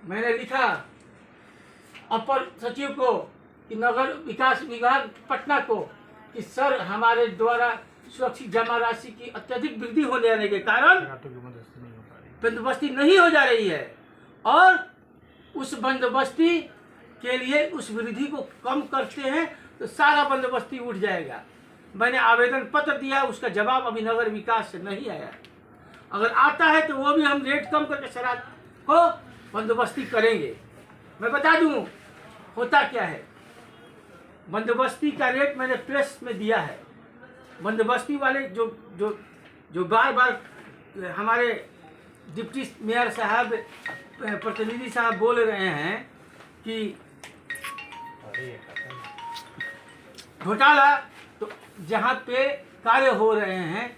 मैंने लिखा अपर सचिव को कि नगर विकास विभाग पटना को कि सर हमारे द्वारा सुरक्षित जमा राशि की अत्यधिक वृद्धि होने आने के कारण बंदोबस्ती नहीं हो जा रही है और उस बंदोबस्ती के लिए उस वृद्धि को कम करते हैं तो सारा बंदोबस्ती उठ जाएगा। मैंने आवेदन पत्र दिया, उसका जवाब अभी नगर विकास से नहीं आया। अगर आता है तो वो भी हम रेट कम करके शराब को बंदोबस्ती करेंगे। मैं बता दूं होता क्या है, बंदोबस्ती का रेट मैंने प्रेस में दिया है। बंदोबस्ती वाले जो बार बार हमारे डिप्टी मेयर साहब प्रतिनिधि साहब बोल रहे हैं कि घोटाला, तो जहाँ पे कार्य हो रहे हैं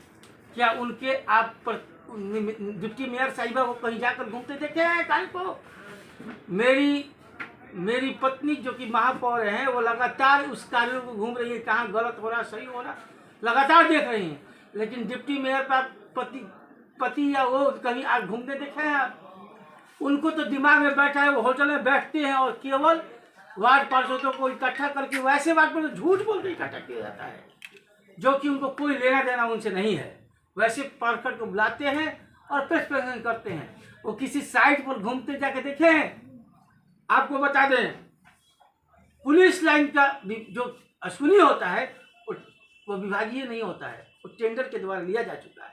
क्या उनके आप डिप्टी मेयर साहिबा को कहीं जाकर घूमते देखे हैं? कल को मेरी पत्नी जो कि महापौर हैं वो लगातार उस कार्य को घूम रही है, कहाँ गलत हो रहा सही हो रहा लगातार देख रही हैं। लेकिन डिप्टी मेयर का पति या वो कहीं आप घूमते देखे हैं आप? उनको तो दिमाग में बैठा है, वो होटल में बैठते हैं और केवल वार्ड पार्षदों को इकट्ठा करके वैसे बात पर तो झूठ बोल के इकट्ठा किया जाता है जो कि उनको कोई लेना देना उनसे नहीं है। वैसे पार्षद को बुलाते हैं और प्रेस प्रेजेंट करते हैं। वो किसी साइट पर घूमते जाके देखे हैं? आपको बता दें, पुलिस लाइन का जो अश्विनी होता है वो विभागीय नहीं होता है, वो टेंडर के द्वारा लिया जा चुका है।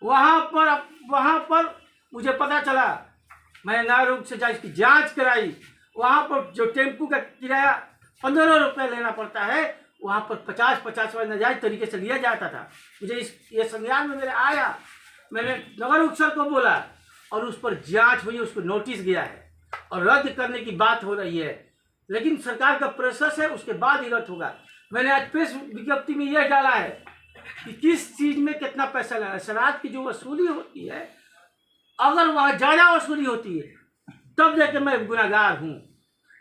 वहाँ पर मुझे पता चला, मैंने नागरिक से इसकी जांच कराई। वहाँ पर जो टेम्पू का किराया 15 रुपये लेना पड़ता है, वहाँ पर 50 रुपये नाजायज तरीके से लिया जाता था। मुझे ये संज्ञान में मेरे आया, मैंने नगर उपसर को बोला और उस पर जांच हुई, उसको नोटिस गया है और रद्द करने की बात हो रही है। लेकिन सरकार का प्रोसेस है, उसके बाद ही रद्द होगा। मैंने आज प्रेस विज्ञप्ति में यह डाला है कि किस चीज़ में कितना पैसा लगा है। शराब की जो वसूली होती है, अगर वहाँ ज़्यादा वसूली होती है तब जाके मैं गुनहगार हूँ,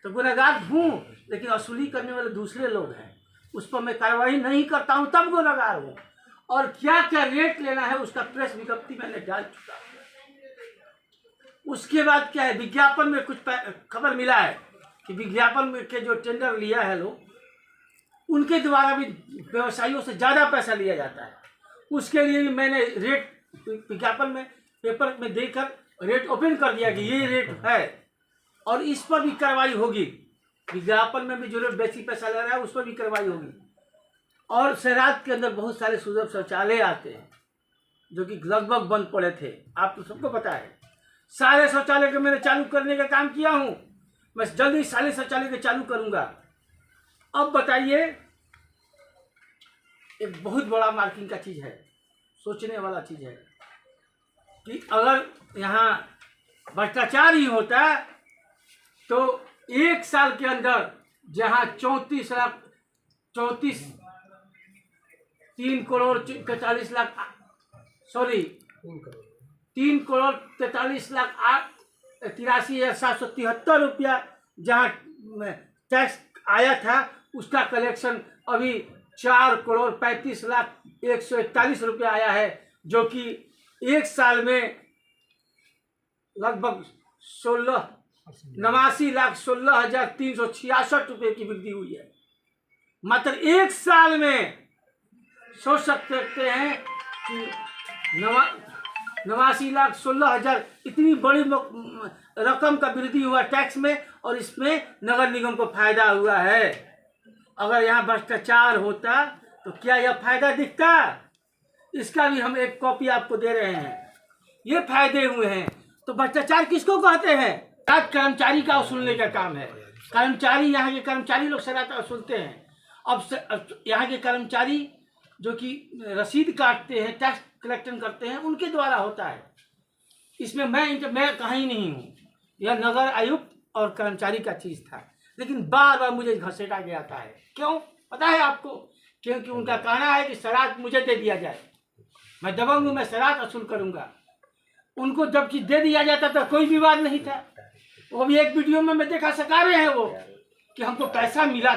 तो गुनहगार हूँ, लेकिन वसूली करने वाले दूसरे लोग हैं, उस पर मैं कार्रवाई नहीं करता हूँ तब गुनहगार हूँ। और क्या क्या रेट लेना है उसका प्रेस विज्ञप्ति मैंने डाल चुका हूँ। उसके बाद क्या है, विज्ञापन में कुछ खबर मिला है कि विज्ञापन में के जो टेंडर लिया है लोग, उनके द्वारा भी व्यवसायियों से ज़्यादा पैसा लिया जाता है। उसके लिए भी मैंने रेट विज्ञापन में पेपर में देकर रेट ओपन कर दिया कि ये रेट है और इस पर भी कार्रवाई होगी। विज्ञापन में भी जो रेट बेसी पैसा ले रहा है उस पर भी कार्रवाई होगी। और शहरात के अंदर बहुत सारे सुलभ शौचालय आते हैं जो कि लगभग बंद पड़े थे, आप तो सबको पता है। सारे शौचालय को मैंने चालू करने का काम किया हूँ, मैं जल्दी सारे शौचालय को चालू करूँगा। अब बताइए, एक बहुत बड़ा मार्किंग का चीज़ है, सोचने वाला चीज़ है कि अगर यहाँ भ्रष्टाचार ही होता तो 1 साल के अंदर जहाँ 3 करोड़ 43 लाख 83,773,773 रुपया जहाँ टैक्स आया था, उसका कलेक्शन अभी 4,35,141 रुपया आया है, जो कि 1 साल में लगभग 89,16,366 रुपये की वृद्धि हुई है। मात्र 1 साल में सोच सकते हैं कि 89,16,000 इतनी बड़ी रकम का वृद्धि हुआ टैक्स में, और इसमें नगर निगम को फायदा हुआ है। अगर यहाँ भ्रष्टाचार होता तो क्या यह फायदा दिखता? इसका भी हम एक कॉपी आपको दे रहे हैं। ये फायदे हुए हैं। तो भ्रष्टाचार किसको कहते हैं? कर्मचारी का वसूलने का काम है। कर्मचारी, यहाँ के कर्मचारी लोग शराब वसूलते हैं। अब यहाँ के कर्मचारी जो कि रसीद काटते हैं, टैक्स कलेक्शन करते हैं, उनके द्वारा होता है। इसमें मैं कहीं नहीं हूँ, यह नगर आयुक्त और कर्मचारी का चीज़ था। लेकिन बार बार मुझे घसीटा गया था है। क्यों पता है आपको? क्योंकि उनका कहना है कि शराब मुझे दे दिया जाए, मैं दबंग हूँ, मैं शराब वसूल करूँगा। उनको जब चीज़ दे दिया जाता तो कोई विवाद नहीं था। वो भी एक वीडियो में मैं देखा सका रहे हैं वो कि हमको पैसा मिला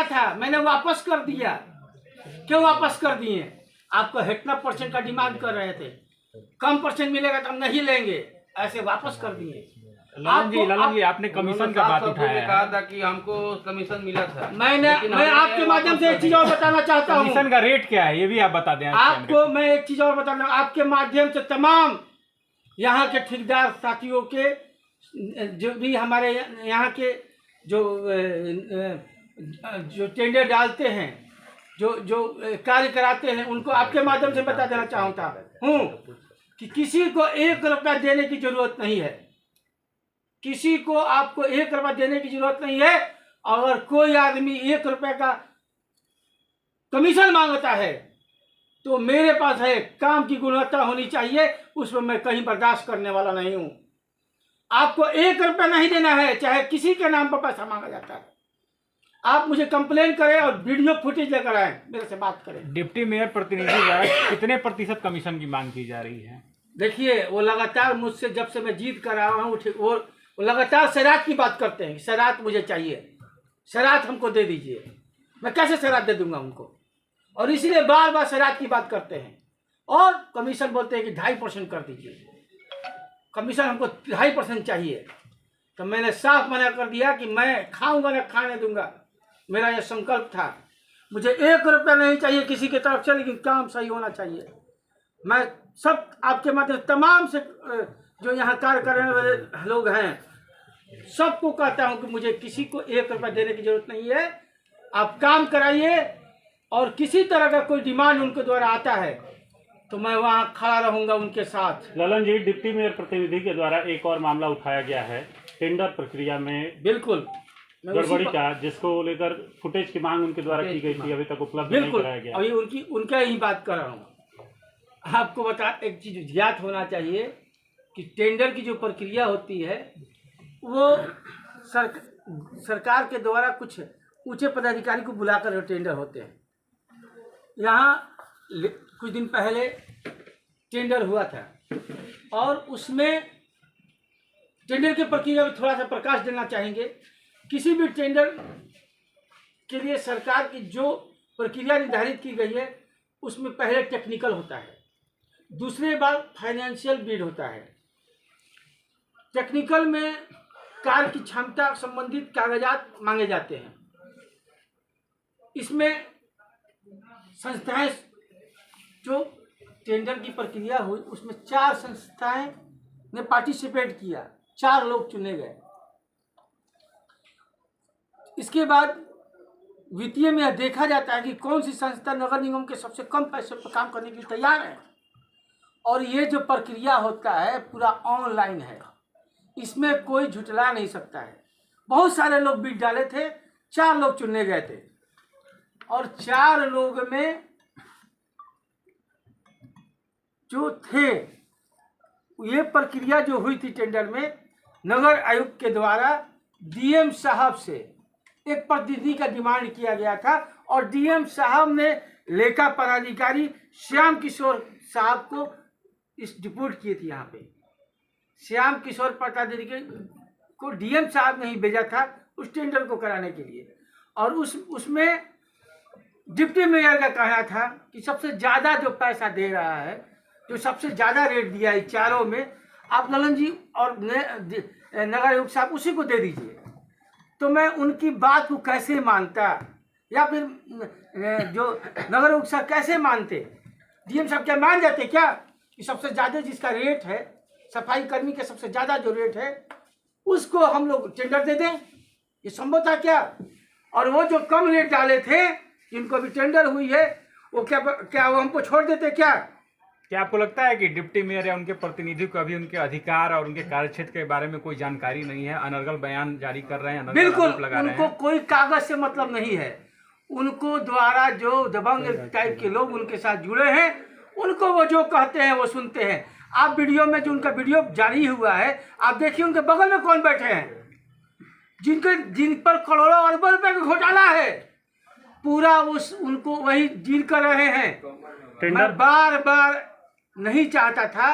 था, मैंने वापस कर दिया। क्यों वापस कर दिए? आपको 70% का डिमांड कर रहे थे, कम परसेंट मिलेगा तो हम नहीं लेंगे। ऐसे वापस कर दिए। ललन जी आपने कमीशन का बात उठाया है। कहा था कि हमको कमीशन मिला था। मैं आपके माध्यम से एक चीज और बताना चाहता हूँ। कमीशन का रेट क्या है ये भी आप बता दें आपको मैं एक चीज और बताना, आपके माध्यम से तमाम यहाँ के ठेकेदार साथियों के, जो भी हमारे यहाँ के जो टेंडर डालते हैं, जो कार्य कराते हैं, उनको आपके माध्यम से बता देना चाहता हूँ कि किसी को 1 रुपया देने की जरूरत नहीं है। किसी को आपको 1 रुपया देने की जरूरत नहीं है। अगर कोई आदमी 1 रुपये का कमीशन मांगता है तो मेरे पास है, काम की गुणवत्ता होनी चाहिए, उसमें मैं कहीं बर्दाश्त करने वाला नहीं हूं। आपको 1 रुपया नहीं देना है, चाहे किसी के नाम पर पैसा मांगा जाता है। आप मुझे कंप्लेन करें और वीडियो फुटेज लेकर आए, मेरे से बात करें। डिप्टी मेयर प्रतिनिधि द्वारा कितने प्रतिशत कमीशन की मांग की जा रही है? देखिए, वो लगातार मुझसे, जब से मैं जीत कर आया हूँ, वो लगातार शरात की बात करते हैं। शरात मुझे चाहिए, शरात हमको दे दीजिए। मैं कैसे शरात दे दूंगा उनको? और इसीलिए बार बार शरात की बात करते हैं। और कमीशन बोलते हैं कि 2.5% कर दीजिए। कमीशन हमको 2.5% चाहिए। तो मैंने साफ मना कर दिया कि मैं खाऊंगा ना खाने दूंगा। मेरा यह संकल्प था। मुझे 1 रुपया नहीं चाहिए किसी की तरफ से, लेकिन काम सही होना चाहिए। मैं सब आपके माध्यम तमाम से जो यहाँ कार्य करने वाले लोग हैं, सबको कहता हूँ कि मुझे किसी को 1 रुपया देने की जरूरत नहीं है। आप काम कराइए, और किसी तरह का कोई डिमांड उनके द्वारा आता है तो मैं वहाँ खड़ा रहूँगा उनके साथ। ललन जी, डिप्टी मेयर प्रतिनिधि के द्वारा एक और मामला उठाया गया है टेंडर प्रक्रिया में बिल्कुल गड़बड़ी का, जिसको लेकर फुटेज की मांग उनके द्वारा की गई थी, अभी तक उपलब्ध नहीं कराया गया। अभी उनका ही बात कर रहा हूँ। आपको बता, एक चीज ज्ञात होना चाहिए कि टेंडर की जो प्रक्रिया होती है वो सरकार के द्वारा कुछ ऊंचे पदाधिकारी को बुलाकर टेंडर होते हैं। यहाँ कुछ दिन पहले टेंडर हुआ था, और उसमें टेंडर की प्रक्रिया में थोड़ा सा प्रकाश देना चाहेंगे। किसी भी टेंडर के लिए सरकार की जो प्रक्रिया निर्धारित की गई है, उसमें पहले टेक्निकल होता है, दूसरे बार फाइनेंशियल बिड होता है। टेक्निकल में कार्य की क्षमता संबंधित कागजात मांगे जाते हैं। इसमें संस्थाएं, जो टेंडर की प्रक्रिया हुई उसमें 4 संस्थाएं ने पार्टिसिपेट किया, 4 लोग चुने गए। इसके बाद वित्तीय में यह देखा जाता है कि कौन सी संस्था नगर निगम के सबसे कम पैसे पर काम करने के लिए तैयार है। और ये जो प्रक्रिया होता है पूरा ऑनलाइन है, इसमें कोई झुठला नहीं सकता है। बहुत सारे लोग बिड डाले थे, 4 लोग चुने गए थे, और 4 लोग में जो थे, ये प्रक्रिया जो हुई थी टेंडर में, नगर आयुक्त के द्वारा डीएम साहब से एक प्रतिनिधि का डिमांड किया गया था, और डीएम साहब ने लेखा पदाधिकारी श्याम किशोर साहब को इस डिपोर्ट किए थे। यहाँ पे श्याम किशोर पदाधिकारी को डीएम साहब ने ही भेजा था उस टेंडर को कराने के लिए। और उसमें डिप्टी मेयर का कहना था कि सबसे ज़्यादा जो पैसा दे रहा है, जो सबसे ज़्यादा रेट दिया है चारों में, आप ललन जी और नगर आयुक्त साहब उसी को दे दीजिए। तो मैं उनकी बात को कैसे मानता, या फिर जो नगर आयुक्त साहब कैसे मानते? डीएम साहब क्या मान जाते क्या कि सबसे ज़्यादा जिसका रेट है, सफाई कर्मी के सबसे ज़्यादा जो रेट है, उसको हम लोग टेंडर दे दें? ये संभव था क्या? और वो जो कम रेट डाले थे, जिनको अभी टेंडर हुई है, वो क्या वो हमको छोड़ देते क्या? क्या आपको लगता है कि डिप्टी मेयर या उनके प्रतिनिधि को अभी उनके अधिकार और उनके कार्यक्षेत्र के बारे में कोई जानकारी नहीं है, अनर्गल बयान जारी कर रहे हैं? बिल्कुल, उनको कोई कागज से मतलब नहीं है। उनको द्वारा जो दबंग टाइप के लोग उनके साथ जुड़े हैं, उनको वो जो कहते हैं वो सुनते हैं। आप वीडियो में जो उनका वीडियो जारी हुआ है, आप देखिए उनके बगल में कौन बैठे हैं, जिन पर करोड़ों अरबों रुपए का घोटाला है, पूरा उनको वही डील कर रहे हैं। मैं बार बार नहीं चाहता था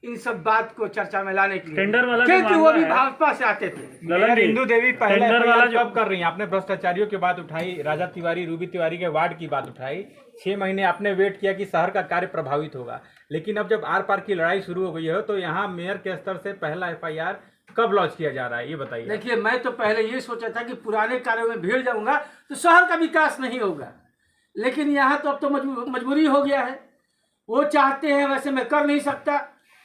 इन सब बात को चर्चा में लाने के लिए, टेंडर वाला क्योंकि वो भी भाजपा से आते थे। इंदू देवी पहले टेंडर वाला जॉब कर रही हैं, आपने भ्रष्टाचारियों की बात उठाई, राजा तिवारी, रूबी तिवारी के वार्ड की बात उठाई, 6 महीने आपने वेट किया कि शहर का कार्य प्रभावित होगा, लेकिन अब जब आर पार की लड़ाई शुरू हो गई है तो यहाँ मेयर के स्तर से पहला FIR कब लॉन्च किया जा रहा है, ये बताइए। देखिए, मैं तो पहले ये सोचा था कि पुराने कार्यों में भीड़ जाऊंगा तो शहर का विकास नहीं होगा, लेकिन यहाँ तो अब तो मजबूरी हो गया है। वो चाहते हैं वैसे मैं कर नहीं सकता।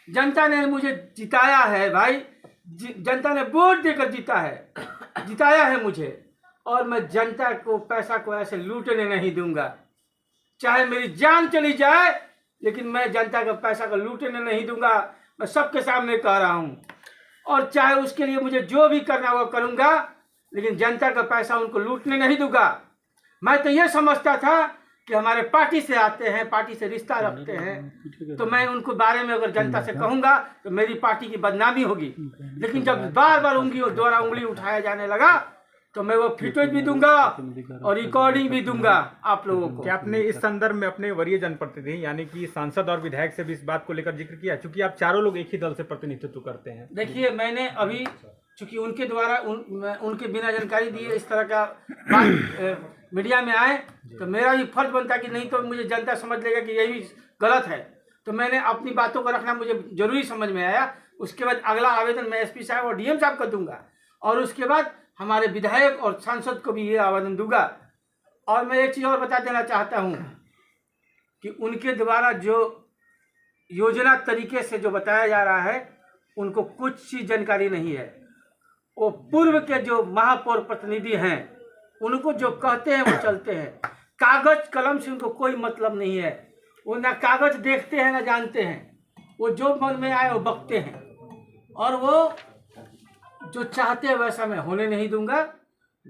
जनता ने मुझे जिताया है भाई, जनता ने वोट देकर जिताया है मुझे, और मैं जनता को पैसा को ऐसे लूटने नहीं दूंगा। चाहे मेरी जान चली जाए, लेकिन मैं जनता का पैसा को लूटने नहीं दूंगा। मैं सबके सामने कह रहा हूँ, और चाहे उसके लिए मुझे जो भी करना वो करूँगा, लेकिन जनता का पैसा उनको लूटने नहीं दूंगा। मैं तो ये समझता था कि हमारे पार्टी से आते हैं, पार्टी से रिश्ता रखते हैं, तो मैं उनको बारे में अगर जनता से कहूँगा तो मेरी पार्टी की बदनामी होगी। लेकिन जब बार बार द्वारा उंगली उठाया जाने लगा तो मैं वो फुटेज भी दूंगा और रिकॉर्डिंग भी दूंगा आप लोगों को। क्या आपने इस संदर्भ में अपने वरीय जनप्रतिनिधि यानी कि सांसद और विधायक से भी इस बात को लेकर जिक्र किया, चूंकि आप चारों लोग एक ही दल से प्रतिनिधित्व करते हैं? देखिए, मैंने अभी चूंकि उनके द्वारा उनके बिना जानकारी दिए इस तरह का बात मीडिया में आए, तो मेरा भी फर्ज बनता कि नहीं तो मुझे जनता समझ लेगा कि यही गलत है। तो मैंने अपनी बातों को रखना मुझे जरूरी समझ में आया। उसके बाद अगला आवेदन मैं SP साहब और DM साहब को दूंगा, और उसके बाद हमारे विधायक और सांसद को भी ये आवेदन दूंगा। और मैं एक चीज़ और बता देना चाहता हूँ कि उनके द्वारा जो योजना तरीके से जो बताया जा रहा है, उनको कुछ चीज़ जानकारी नहीं है। वो पूर्व के जो महापौर प्रतिनिधि हैं, उनको जो कहते हैं वो चलते हैं। कागज कलम से उनको कोई मतलब नहीं है। वो ना कागज देखते हैं ना जानते हैं, वो जो मन में आए वो बकते हैं, और वो जो चाहते हैं वैसा मैं होने नहीं दूंगा।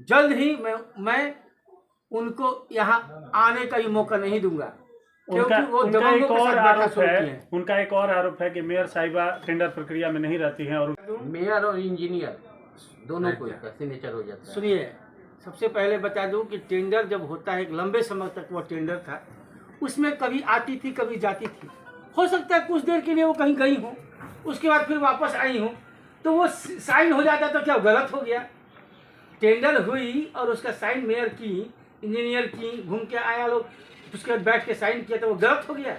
जल्द ही मैं उनको यहाँ आने का ही मौका नहीं दूंगा, क्योंकि वो दबंगों के साथ बैठा सोचती हैं। उनका एक और आरोप है कि मेयर साहिबा टेंडर प्रक्रिया में नहीं रहती हैं और मेयर और इंजीनियर दोनों को सिग्नेचर हो जाता है। सुनिए, सबसे पहले बता दूं कि टेंडर जब होता है, एक लंबे समय तक वो टेंडर था, उसमें कभी आती थी कभी जाती थी। हो सकता है कुछ देर के लिए वो कहीं गई हो, उसके बाद फिर वापस आई हो, तो वो साइन हो जाता तो क्या गलत हो गया? टेंडर हुई और उसका साइन मेयर की, इंजीनियर की, घूम के आया लोग, उसके बाद बैठ के साइन किया, तो वो गलत हो गया?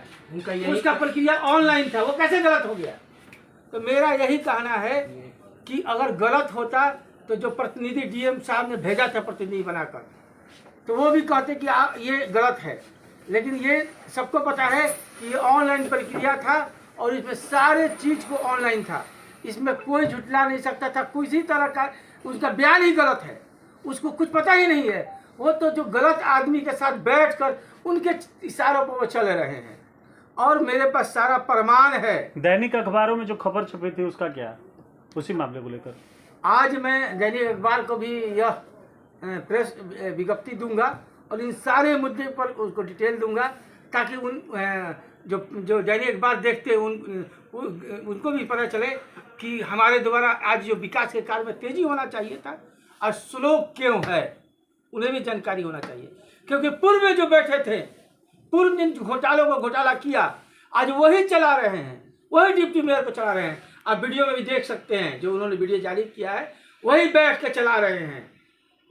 उसका प्रक्रिया ऑनलाइन था, वो कैसे गलत हो गया? तो मेरा यही कहना है कि अगर गलत होता तो जो प्रतिनिधि DM साहब ने भेजा था प्रतिनिधि बनाकर, तो वो भी कहते कि ये गलत है। लेकिन ये सबको पता है कि ये ऑनलाइन प्रक्रिया था, और इसमें सारे चीज़ को ऑनलाइन था। इसमें कोई झुटला नहीं सकता था, किसी तरह का उसका बयान ही गलत है, उसको कुछ पता ही नहीं है। वो तो जो गलत आदमी के साथ बैठकर उनके इशारों पर वो चले रहे हैं, और मेरे पास सारा प्रमाण है। दैनिक अखबारों में जो खबर छपी थी उसका क्या, उसी मामले को लेकर आज मैं दैनिक अखबार को भी यह प्रेस विज्ञप्ति दूंगा, और इन सारे मुद्दे पर उसको डिटेल दूंगा, ताकि उन जो दैनिक अखबार देखते हैं उनको भी पता चले कि हमारे द्वारा आज जो विकास के कार्य में तेजी होना चाहिए था, और स्लो क्यों है, उन्हें भी जानकारी होना चाहिए। क्योंकि पूर्व में जो बैठे थे, पूर्व ने घोटालों को घोटाला किया, आज वही चला रहे हैं, वही डिप्टी मेयर को चला रहे हैं। आप वीडियो में भी देख सकते हैं, जो उन्होंने वीडियो जारी किया है वही बैठ के चला रहे हैं,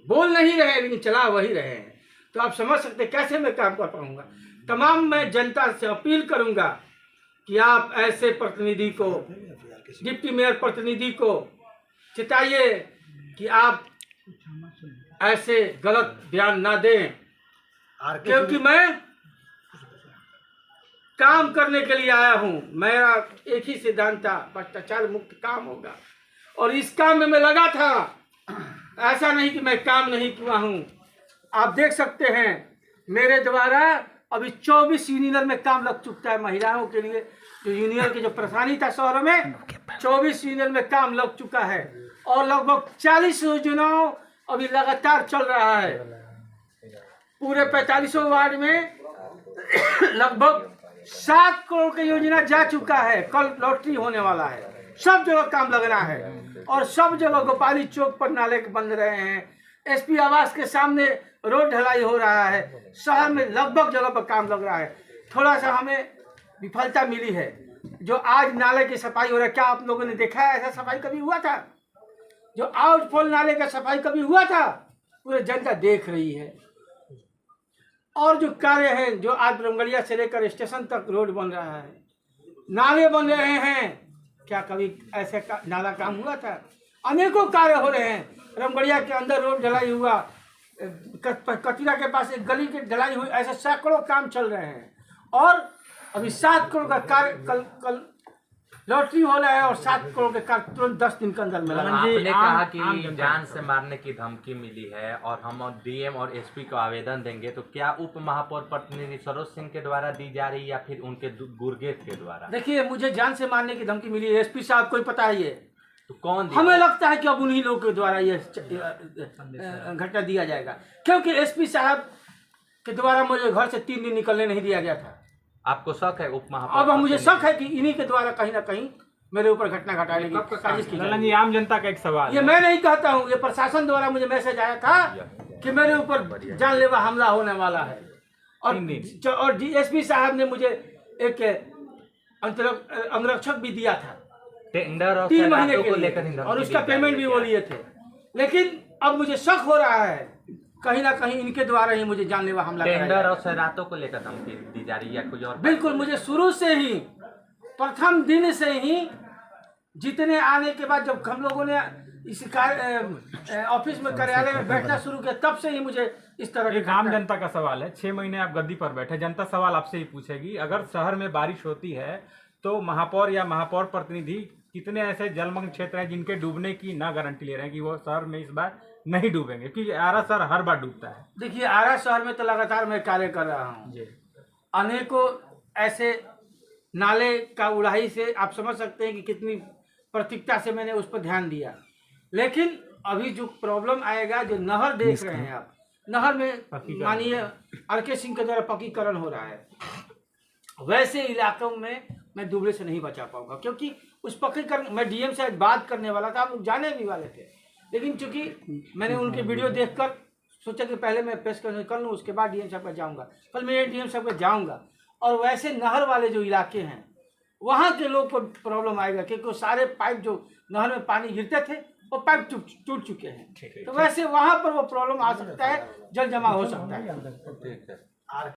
बोल नहीं रहे लेकिन चला वही रहे हैं। तो आप समझ सकते हैं कैसे मैं काम कर पाऊंगा। तमाम मैं जनता से अपील करूंगा कि आप ऐसे प्रतिनिधि को, डिप्टी मेयर प्रतिनिधि को चिताइए कि आप ऐसे गलत बयान ना दें, क्योंकि मैं काम करने के लिए आया हूँ। मेरा एक ही सिद्धांत था, भ्रष्टाचार मुक्त काम होगा, और इस काम में मैं लगा था। ऐसा नहीं कि मैं काम नहीं किया हूँ। आप देख सकते हैं मेरे द्वारा अभी 24 यूनियन में काम लग चुका है महिलाओं के लिए। जो यूनियन की जो परेशानी था शहरों में, 24 यूनियन में काम लग चुका है, और लगभग 40 योजनाओं अभी लगातार चल रहा है। पूरे 45 वार्ड में लगभग 7 करोड़ की योजना जा चुका है। कल लॉटरी होने वाला है, सब जगह काम लग रहा है, और सब जगह गोपाली चौक पर नाले बन रहे हैं। SP आवास के सामने रोड ढलाई हो रहा है। शहर में लगभग जगह पर काम लग रहा है। थोड़ा सा हमें विफलता मिली है। जो आज नाले की सफाई हो रहा है, क्या आप लोगों ने देखा है ऐसा सफाई कभी हुआ था? जो आउटफॉल नाले का सफाई कभी हुआ था? पूरे जनता देख रही है। और जो कार्य है जो आज रामगढ़िया से लेकर स्टेशन तक रोड बन रहा है, नाले बन रहे हैं, क्या कभी ऐसे नाला काम हुआ था? अनेकों कार्य हो रहे हैं। रामगढ़िया के अंदर रोड ढलाई हुआ, कटिरा के पास एक गली की ढलाई हुई, ऐसे सैकड़ों काम चल रहे हैं। और अभी 7 करोड़ का कार्य कल लॉटरी हो रहा है और 7 करोड़ के कार्य तुरंत 10 दिन के अंदर मिला। आपने कहा कि जान से मारने की धमकी मिली है और हम डीएम और एसपी को आवेदन देंगे, तो क्या उप महापौर प्रतिनिधि सरोज सिंह के द्वारा दी जा रही या फिर उनके गुरगेज के द्वारा? देखिए, मुझे जान से मारने की धमकी मिली है, एसपी साहब को ही पता है ये। तो कौन? हमें लगता है कि अब उन्हीं लोगों के द्वारा ये घटना दिया जाएगा, क्योंकि एसपी साहब के द्वारा मुझे घर से 3 दिन निकलने नहीं दिया गया था। आपको शक है उप महापौर? अब मुझे शक है कि इन्हीं के द्वारा कहीं ना कहीं मेरे ऊपर घटना घटाने की साजिश की ललन जी, आम जनता का एक सवाल ये मैं नहीं कहता हूँ, ये प्रशासन द्वारा मुझे मैसेज आया था कि मेरे ऊपर जानलेवा हमला होने वाला है। और डीएसपी साहब ने मुझे एक अंगरक्षक भी दिया था टेंडर और 3 महीने के को लिए, लेकर और उसका पेमेंट भी वो लिए थे। लेकिन अब मुझे शक हो रहा है कहीं ना कहीं इनके द्वारा ही मुझे जानलेवा हमला कराया टेंडर है। और सैरातों को लेकर धमकी दी जा रही है या कुछ और? बिल्कुल, मुझे शुरू से ही, प्रथम दिन से ही, जितने आने के बाद जब हम लोगों ने इस ऑफिस में कार्यालय में बैठना शुरू किया, तब से ही मुझे इस तरह एक आम जनता का सवाल है। 6 महीने आप गद्दी पर बैठे, जनता सवाल आपसे ही पूछेगी, अगर शहर में बारिश होती है तो महापौर या महापौर प्रतिनिधि कितने ऐसे जलमग्न क्षेत्र हैं जिनके डूबने की ना गारंटी ले रहे हैं कि वो शहर में इस बार नहीं डूबेंगे, क्योंकि आरा शहर हर बार डूबता है। देखिए, आरा शहर में तो लगातार मैं कार्य कर रहा हूँ। अनेकों ऐसे नाले का उड़ाई से आप समझ सकते हैं कि कितनी प्राथमिकता से मैंने उस पर ध्यान दिया। लेकिन अभी जो प्रॉब्लम आएगा, जो नहर देख रहे हैं आप, नहर में माननीय आर.के. सिंह के द्वारा पक्कीकरण हो रहा है, वैसे इलाकों में मैं डूबने से नहीं बचा पाऊंगा, क्योंकि उस पक्कीकरण मैं डीएम से आज बात करने वाला था, आप लोग जाने भी वाले थे, लेकिन चूंकि मैंने उनके वीडियो देखकर सोचा कि पहले मैं प्रेस कर लूँ, उसके बाद डीएम साहब पर जाऊँगा। कल मैं डीएम साहब पर जाऊँगा, और वैसे नहर वाले जो इलाके हैं वहाँ के लोग को प्रॉब्लम आएगा, क्योंकि वो सारे पाइप जो नहर में पानी गिरते थे वो पाइप टूट चुके हैं, तो वैसे वहाँ पर वो प्रॉब्लम आ सकता है, जल जमा हो सकता है।